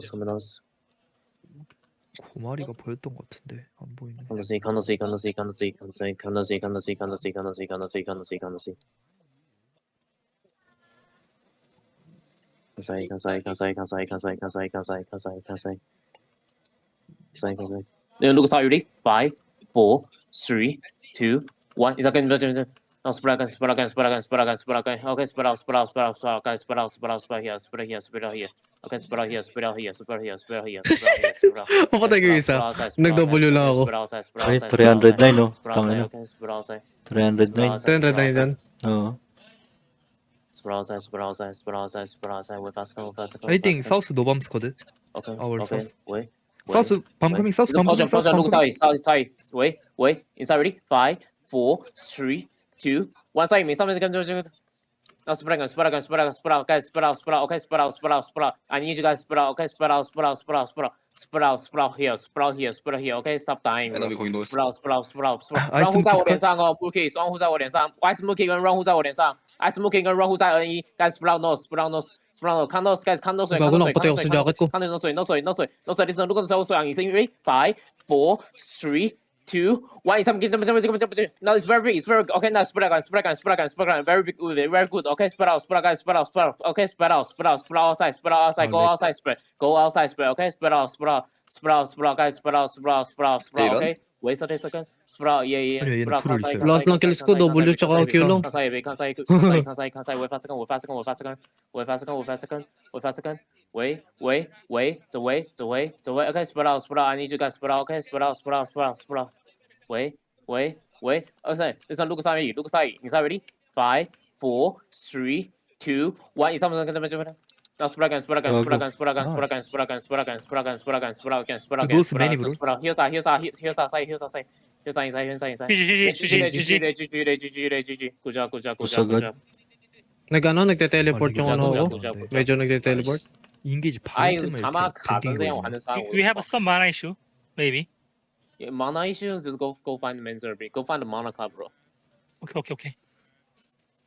Someone else. 고마리가 보였던 것 같은데 안 보이네. Consi. Kasai. Look aside, ready? 5, 4, 3, 2, 1. Is that good? No, spread again. Okay, spread out. Spread out here. Spread out here. Okay, spread out here. Ako tayo isa. Nag-W lang ako. Ay, 309 no? Tangina. Okay, spread outside. 309. 300 na yun. Oo. Spread outside. We're fast. I think South 노밤스거든. Okay. Our Okay. South. Wait. South 밤커밍. South 밤커밍. Look side. Wait. Inside ready? 5, 4, 3, 2, 1. Side me. Something's gonna do. Now spread out. Okay, spread out. I need you guys spread out. Okay, spread out here. Okay, stop dying. Spread out. Run 护在我脸上哦 ，Mookie， 双护在我脸上 ，Ice Mookie 跟 Run 护在我脸上 ，Ice Mookie 跟 Run 护在 N1， guys spread out nose， 看到 guys 看到水，看到水，listen， 如果是水，你声音 ready？ 5, 4, 3, 2, 1， 以上给，Now it's very big, it's very okay. Now spread out, very big, very good. Okay, spread out, guys, spread out. Okay, spread out outside, go outside, spread. Okay, spread out, guys, spread out. Okay, wait a second. Spread out, yeah. Spread out, Last lang kills ko, W tsaka Q lang. Cansai, wait second. Wait. Okay, spread out. I need you guys spread out. Okay, spread out. Wait. Okay, listen, look aside. Inside ready? 5, 4, 3, 2, 1. Now spread again. Those many, bro. Here's our side. GG. Good job. nagte-teleport yung ano ko. Good job. Medyo nagte-teleport. 인게이지 아이 바로 때문에 가마 이렇게 가던 밴딩이 그냥 걸리네. 하는 싸움. We have some mana issue, maybe. Mana issue, just go find the main server. Go find the mana card, bro. Okay.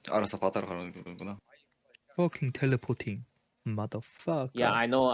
알아서 바다로 가는 거구나. Fucking teleporting. Motherfucker. Yeah, I know.